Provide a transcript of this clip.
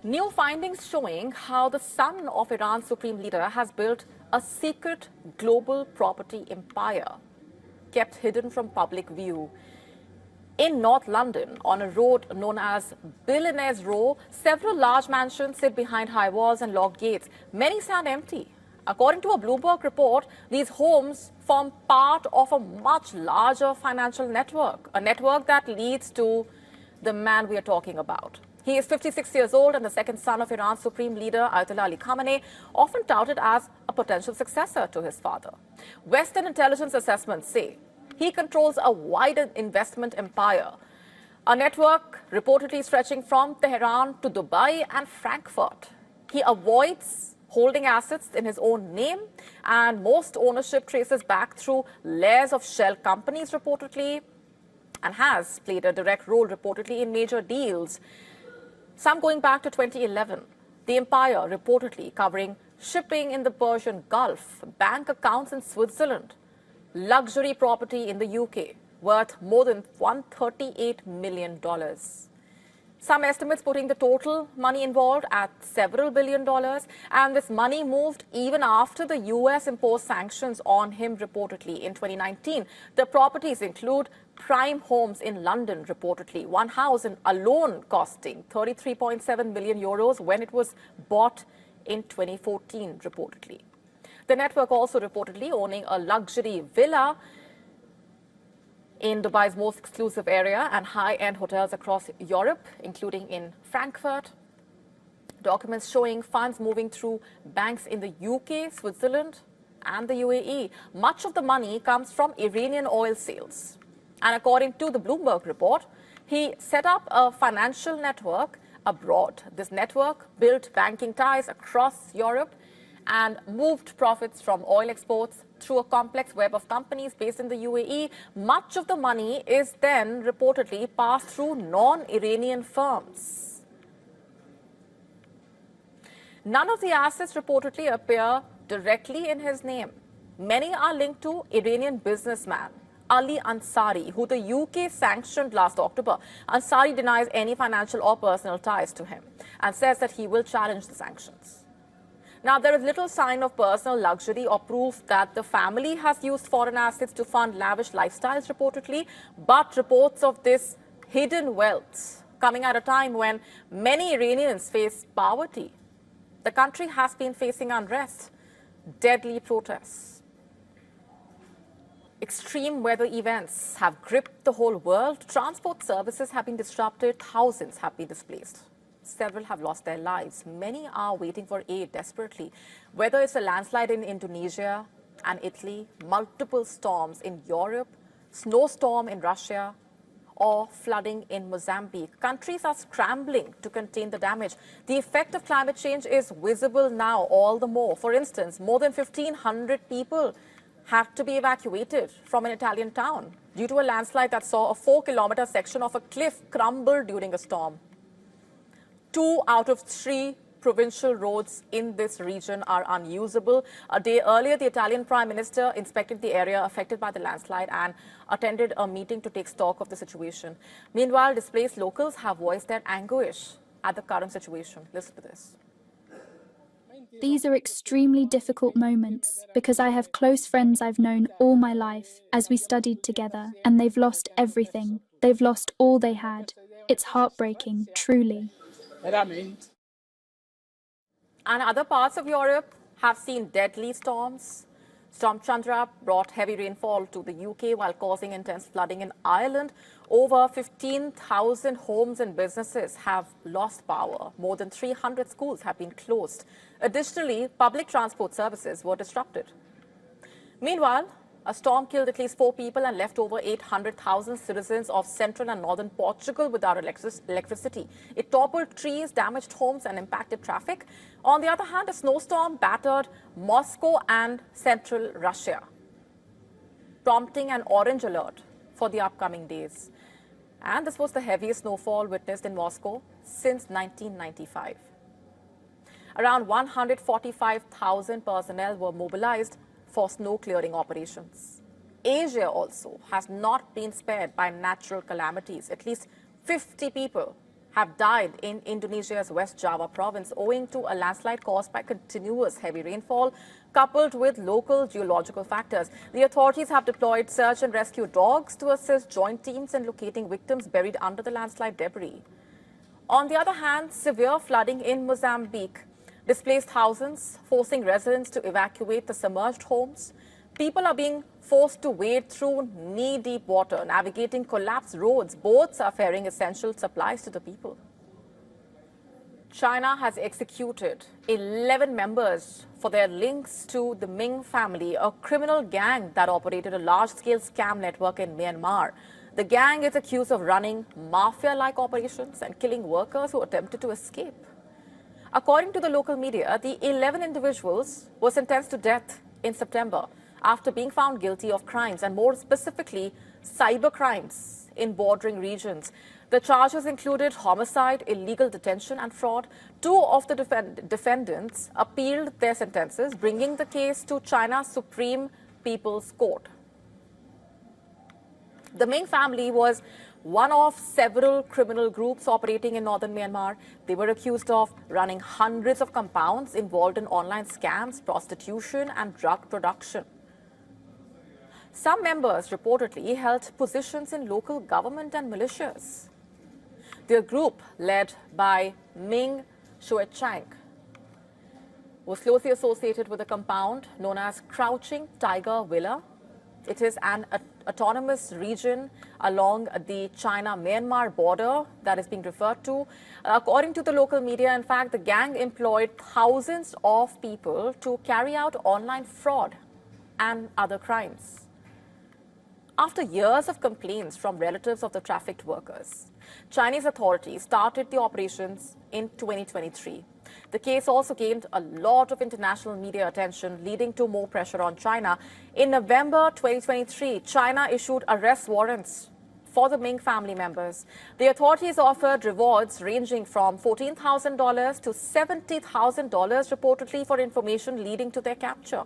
New findings showing how the son of Iran's supreme leader has built a secret global property empire, kept hidden from public view. In North London, on a road known as Billionaires Row, several large mansions sit behind high walls and locked gates. Many stand empty. According to a Bloomberg report, these homes form part of a much larger financial network, a network that leads to the man we are talking about. He is 56 years old and the second son of Iran's supreme leader, Ayatollah Ali Khamenei, often touted as a potential successor to his father. Western intelligence assessments say he controls a wide investment empire, a network reportedly stretching from Tehran to Dubai and Frankfurt. He avoids holding assets in his own name, and most ownership traces back through layers of shell companies reportedly, and has played a direct role reportedly in major deals, some going back to 2011. The empire reportedly covering shipping in the Persian Gulf, bank accounts in Switzerland, luxury property in the UK worth more than $138 million. Some estimates putting the total money involved at several $billion, and this money moved even after the US imposed sanctions on him reportedly in 2019. The properties include prime homes in London reportedly, one house alone costing 33.7 million euros when it was bought in 2014 reportedly. The network also reportedly owning a luxury villa in Dubai's most exclusive area and high-end hotels across Europe, including in Frankfurt. Documents showing funds moving through banks in the UK, Switzerland, and the UAE. Much of the money comes from Iranian oil sales. And according to the Bloomberg report, he set up a financial network abroad. This network built banking ties across Europe and moved profits from oil exports through a complex web of companies based in the UAE. Much of the money is then reportedly passed through non-Iranian firms. None of the assets reportedly appear directly in his name. Many are linked to Iranian businessman Ali Ansari, who the UK sanctioned last October. Ansari denies any financial or personal ties to him and says that he will challenge the sanctions. Now, there is little sign of personal luxury or proof that the family has used foreign assets to fund lavish lifestyles reportedly, but reports of this hidden wealth coming at a time when many Iranians face poverty. The country has been facing unrest, deadly protests. Extreme weather events have gripped the whole world. Transport services have been disrupted. Thousands have been displaced. Several have lost their lives. Many are waiting for aid desperately. Whether it's a landslide in Indonesia and Italy, multiple storms in Europe, snowstorm in Russia, or flooding in Mozambique, countries are scrambling to contain the damage. The effect of climate change is visible now all the more. For instance, more than 1,500 people had to be evacuated from an Italian town due to a landslide that saw a 4-kilometer section of a cliff crumble during a storm. 2 out of 3 provincial roads in this region are unusable. A day earlier, the Italian Prime Minister inspected the area affected by the landslide and attended a meeting to take stock of the situation. Meanwhile, displaced locals have voiced their anguish at the current situation. Listen to this. These are extremely difficult moments because I have close friends I've known all my life as we studied together, and they've lost everything. They've lost all they had. It's heartbreaking, truly. And other parts of Europe have seen deadly storms. Storm Chandra brought heavy rainfall to the UK while causing intense flooding in Ireland. Over 15,000 homes and businesses have lost power. More than 300 schools have been closed. Additionally, public transport services were disrupted. Meanwhile, a storm killed at least 4 people and left over 800,000 citizens of central and northern Portugal without electricity. It toppled trees, damaged homes, and impacted traffic. On the other hand, a snowstorm battered Moscow and central Russia, prompting an orange alert for the upcoming days. And this was the heaviest snowfall witnessed in Moscow since 1995. Around 145,000 personnel were mobilized for snow clearing operations. Asia also has not been spared by natural calamities. At least 50 people have died in Indonesia's West Java province owing to a landslide caused by continuous heavy rainfall coupled with local geological factors. The authorities have deployed search and rescue dogs to assist joint teams in locating victims buried under the landslide debris. On the other hand, severe flooding in Mozambique displaced thousands, forcing residents to evacuate the submerged homes. People are being forced to wade through knee-deep water, navigating collapsed roads. Boats are ferrying essential supplies to the people. China has executed 11 members for their links to the Ming family, a criminal gang that operated a large-scale scam network in Myanmar. The gang is accused of running mafia-like operations and killing workers who attempted to escape. According to the local media, the 11 individuals were sentenced to death in September after being found guilty of crimes, and more specifically, cyber crimes in bordering regions. The charges included homicide, illegal detention, and fraud. Two of the defendants appealed their sentences, bringing the case to China's Supreme People's Court. The Ming family was one of several criminal groups operating in northern Myanmar. They were accused of running hundreds of compounds involved in online scams, prostitution, and drug production. Some members reportedly held positions in local government and militias. Their group, led by Ming Shuechang, was closely associated with a compound known as Crouching Tiger Villa. It is an autonomous region along the China-Myanmar border that is being referred to. According to the local media, in fact, the gang employed thousands of people to carry out online fraud and other crimes. After years of complaints from relatives of the trafficked workers, Chinese authorities started the operations in 2023. The case also gained a lot of international media attention, leading to more pressure on China. In November 2023, China issued arrest warrants for the Ming family members. The authorities offered rewards ranging from $14,000 to $70,000 reportedly for information leading to their capture.